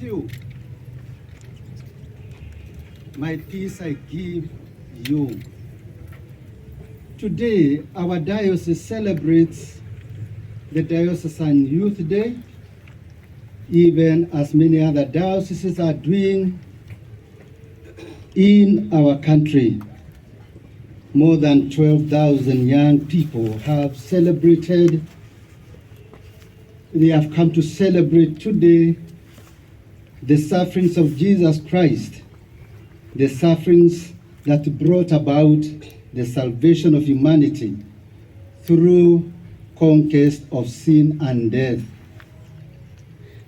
you. My peace I give you. Today, our diocese celebrates the Diocesan Youth Day, even as many other dioceses are doing in our country. More than 12,000 young people have celebrated. They have come to celebrate today the sufferings of Jesus Christ, the sufferings that brought about the salvation of humanity through conquest of sin and death.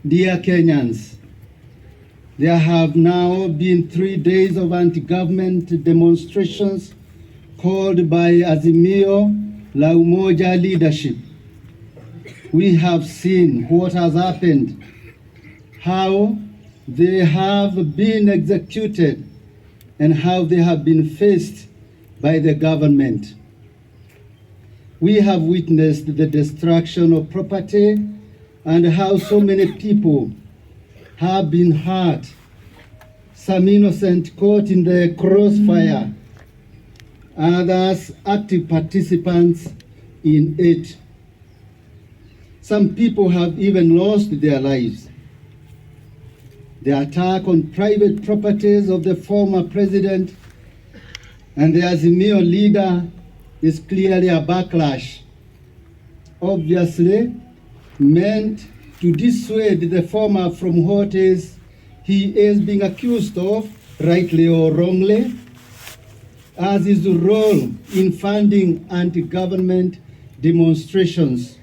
Dear Kenyans, there have now been 3 days of anti-government demonstrations called by Azimio la Umoja leadership. We have seen what has happened, how they have been executed, and how they have been faced by the government. We have witnessed the destruction of property and how so many people have been hurt, some innocent caught in the crossfire, others active participants in it. Some people have even lost their lives. The attack on private properties of the former president and the Azimio leader is clearly a backlash, obviously meant to dissuade the former from what he is being accused of, rightly or wrongly, as his role in funding anti-government demonstrations.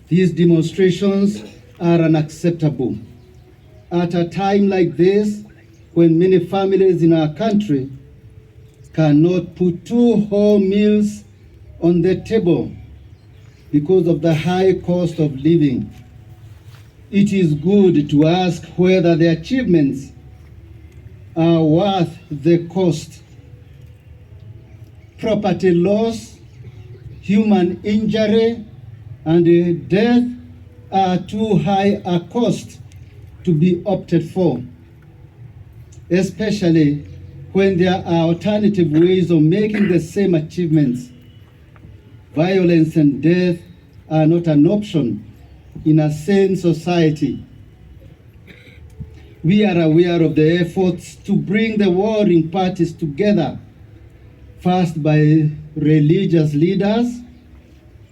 These demonstrations are unacceptable. At a time like this, when many families in our country cannot put 2 whole meals on the table because of the high cost of living, it is good to ask whether the achievements are worth the cost. Property loss, human injury, and death are too high a cost to be opted for, especially when there are alternative ways of making the same achievements. Violence and death are not an option in a sane society. We are aware of the efforts to bring the warring parties together, first by religious leaders,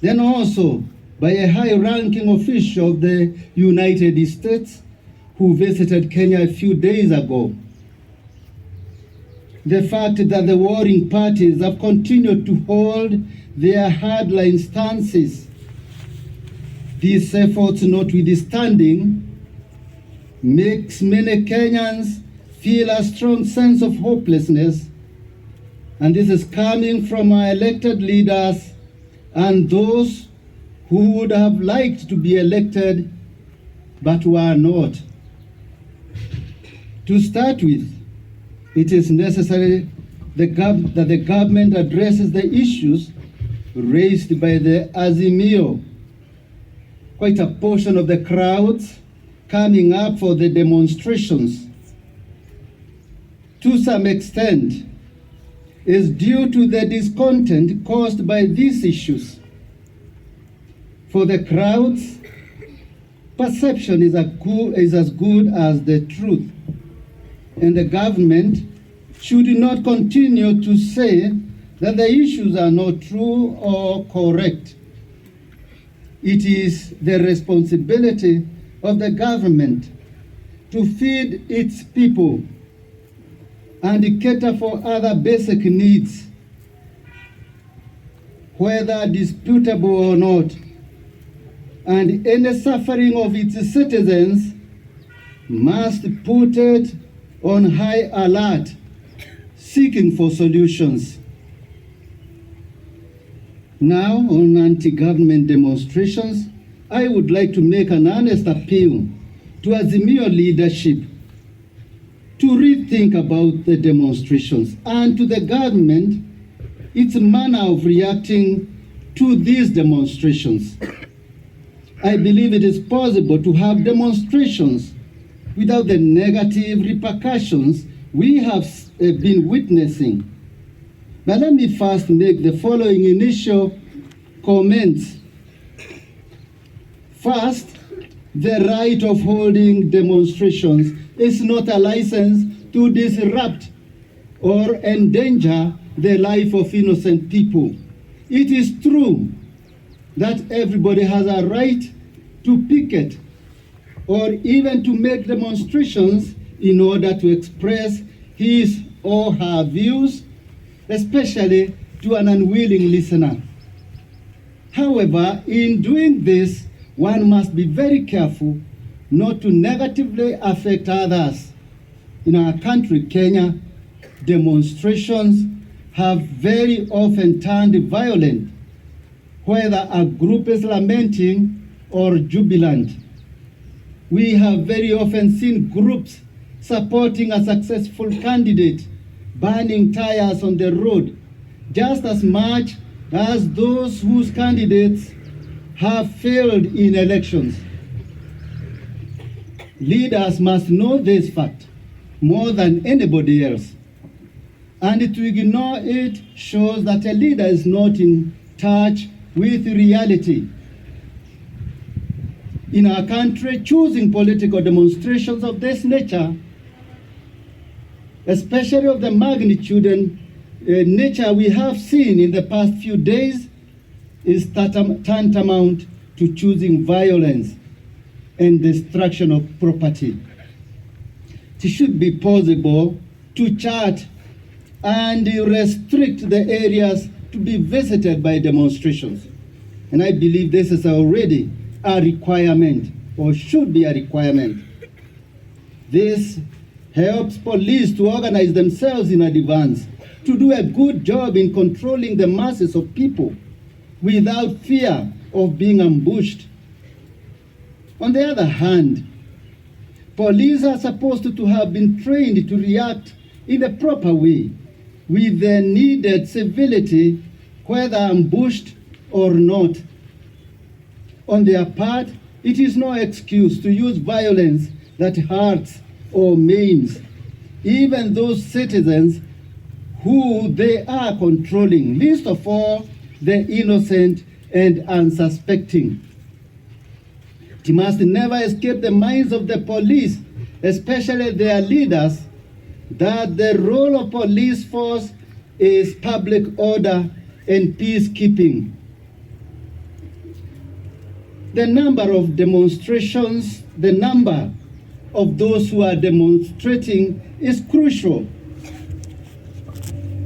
then also by a high-ranking official of the United States who visited Kenya a few days ago. The fact that the warring parties have continued to hold their hardline stances, these efforts notwithstanding, makes many Kenyans feel a strong sense of hopelessness, and this is coming from our elected leaders and those who would have liked to be elected but were not. To start with, it is necessary that the government addresses the issues raised by the Azimio. Quite a portion of the crowds coming up for the demonstrations, to some extent, is due to the discontent caused by these issues. For the crowds, perception is as good as the truth, and the government should not continue to say that the issues are not true or correct. It is the responsibility of the government to feed its people and cater for other basic needs, whether disputable or not, and any suffering of its citizens must put it on high alert, seeking for solutions. Now, on anti-government demonstrations, I would like to make an honest appeal to Azimio leadership to rethink about the demonstrations, and to the government its manner of reacting to these demonstrations. I believe it is possible to have demonstrations without the negative repercussions we have been witnessing. But let me first make the following initial comments. First, the right of holding demonstrations is not a license to disrupt or endanger the life of innocent people. It is true that everybody has a right to picket or even to make demonstrations in order to express his or her views, especially to an unwilling listener. However, in doing this, one must be very careful not to negatively affect others. In our country, Kenya, demonstrations have very often turned violent, whether a group is lamenting or jubilant. We have very often seen groups supporting a successful candidate, burning tires on the road, just as much as those whose candidates have failed in elections. Leaders must know this fact more than anybody else. And to ignore it shows that a leader is not in touch with reality. In our country, choosing political demonstrations of this nature, especially of the magnitude and nature we have seen in the past few days, is tantamount to choosing violence and destruction of property. It should be possible to chart and restrict the areas to be visited by demonstrations. And I believe this is already a requirement, or should be a requirement. This helps police to organize themselves in advance, to do a good job in controlling the masses of people without fear of being ambushed. On the other hand, police are supposed to have been trained to react in the proper way, with the needed civility, whether ambushed or not. On their part, it is no excuse to use violence that hurts or maims even those citizens who they are controlling, least of all the innocent and unsuspecting. It must never escape the minds of the police, especially their leaders, that the role of police force is public order and peacekeeping. The number of demonstrations, the number of those who are demonstrating is crucial.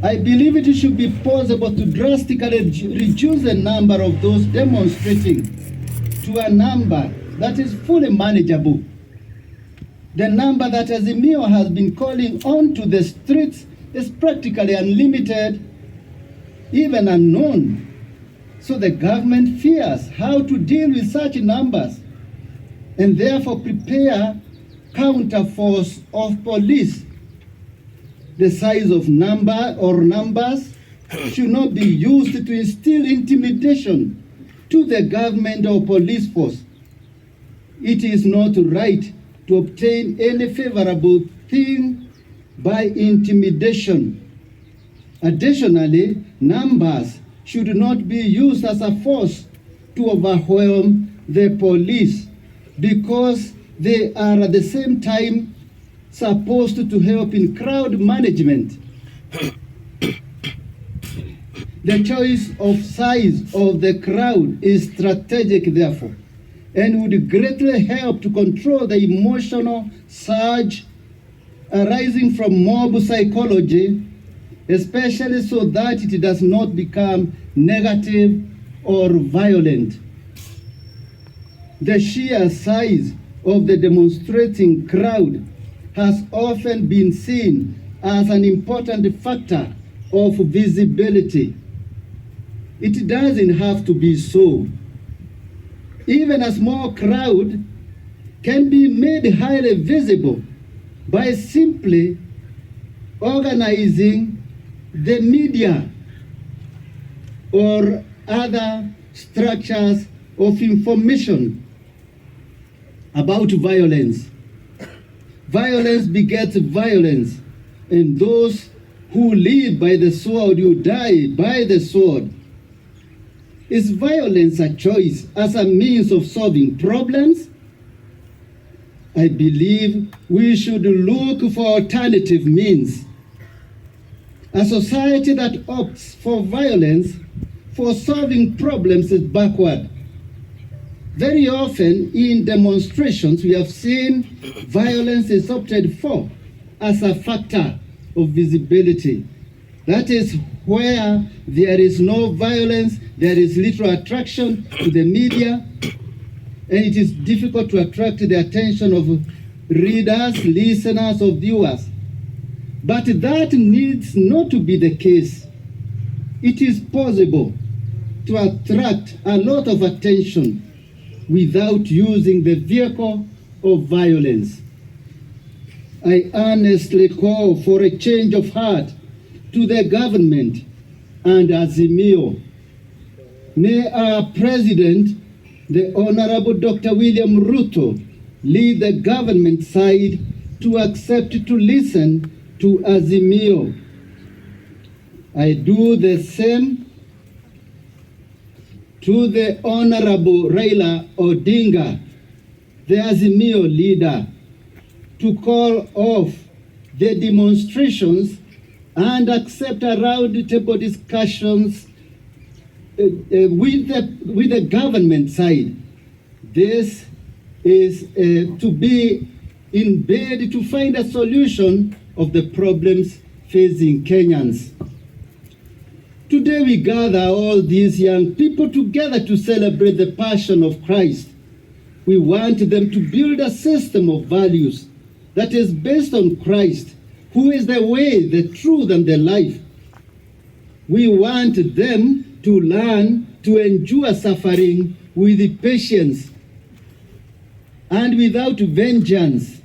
I believe it should be possible to drastically reduce the number of those demonstrating to a number that is fully manageable. The number that Azimio has been calling onto the streets is practically unlimited, even unknown. So the government fears how to deal with such numbers and therefore prepare counterforce of police. The size of numbers should not be used to instill intimidation to the government or police force. It is not right to obtain any favorable thing by intimidation. Additionally, numbers should not be used as a force to overwhelm the police, because they are at the same time supposed to help in crowd management. The choice of size of the crowd is strategic, therefore, and would greatly help to control the emotional surge arising from mob psychology, especially so that it does not become negative or violent. The sheer size of the demonstrating crowd has often been seen as an important factor of visibility. It doesn't have to be so. Even a small crowd can be made highly visible by simply organizing the media or other structures of information about violence. Violence begets violence, and those who live by the sword will die by the sword. Is violence a choice as a means of solving problems? I believe we should look for alternative means. A society that opts for violence for solving problems is backward. Very often in demonstrations, we have seen violence is opted for as a factor of visibility. That is where there is no violence, there is little attraction to the media, and it is difficult to attract the attention of readers, listeners, or viewers. But that needs not to be the case. It is possible to attract a lot of attention without using the vehicle of violence. I earnestly call for a change of heart to the government and Azimio. May our President, the Honorable Dr. William Ruto, lead the government side to accept to listen to Azimio. I do the same to the Honorable Raila Odinga, the Azimio leader, to call off the demonstrations and accept a round-table discussions with the government side. This is to be in bed to find a solution of the problems facing Kenyans. Today we gather all these young people together to celebrate the passion of Christ. We want them to build a system of values that is based on Christ, who is the way, the truth, and the life. We want them to learn to endure suffering with patience and without vengeance,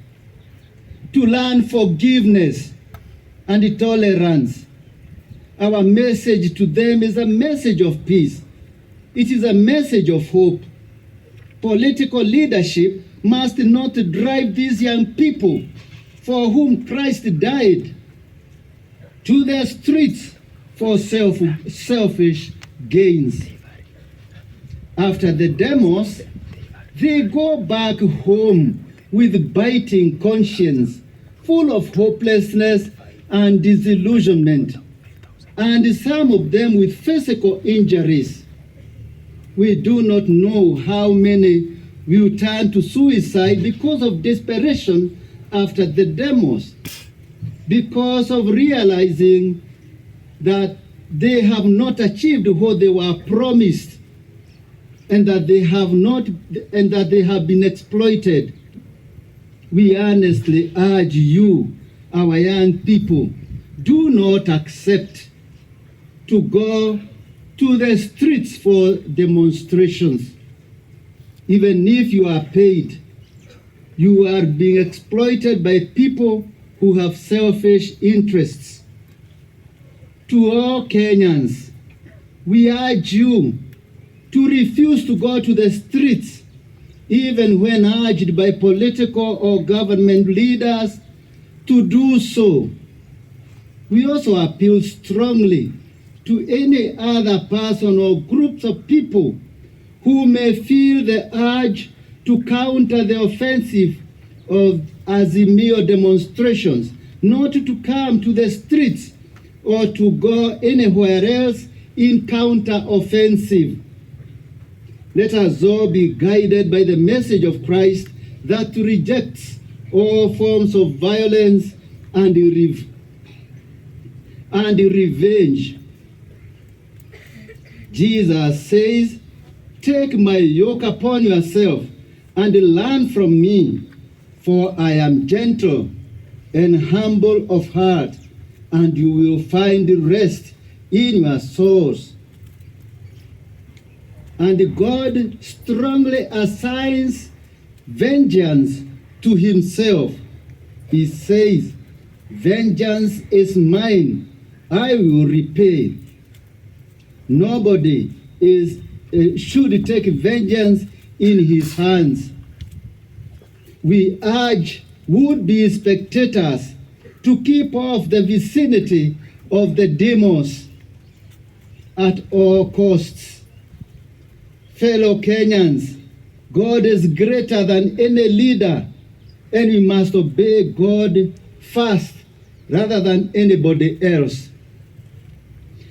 to learn forgiveness and tolerance. Our message to them is a message of peace. It is a message of hope. Political leadership must not drive these young people for whom Christ died to the streets for selfish gains. After the demos, they go back home with biting conscience, full of hopelessness and disillusionment, and some of them with physical injuries. We do not know how many will turn to suicide because of desperation after the demos, because of realizing that they have not achieved what they were promised, and that they have been exploited. We earnestly urge you, our young people, do not accept to go to the streets for demonstrations. Even if you are paid, you are being exploited by people who have selfish interests. To all Kenyans, we urge you to refuse to go to the streets, even when urged by political or government leaders to do so. We also appeal strongly to any other person or groups of people who may feel the urge to counter the offensive of Azimio demonstrations, not to come to the streets or to go anywhere else in counter-offensive. Let us all be guided by the message of Christ that rejects all forms of violence and revenge. Jesus says, "Take my yoke upon yourself and learn from me, for I am gentle and humble of heart, and you will find rest in your souls." And God strongly assigns vengeance to himself. He says, "Vengeance is mine, I will repay." Nobody should take vengeance in his hands. We urge would be spectators to keep off the vicinity of the demons at all costs. Fellow Kenyans, God is greater than any leader, and we must obey God first rather than anybody else.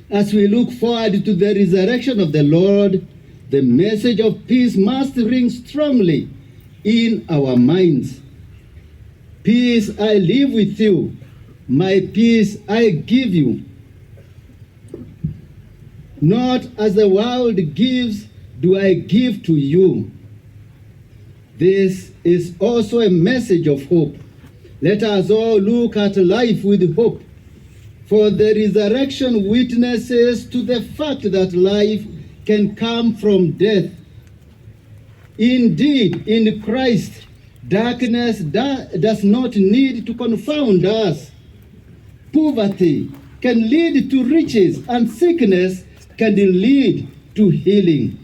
As we look forward to the resurrection of the Lord, the message of peace must ring strongly in our minds. Peace I live with you, my peace I give you. Not as the world gives do I give to you. This is also a message of hope. Let us all look at life with hope, for the resurrection witnesses to the fact that life can come from death. Indeed, in Christ, darkness does not need to confound us. Poverty can lead to riches, and sickness can lead to healing.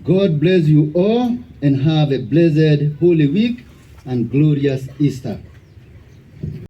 God bless you all, and have a blessed Holy Week and glorious Easter.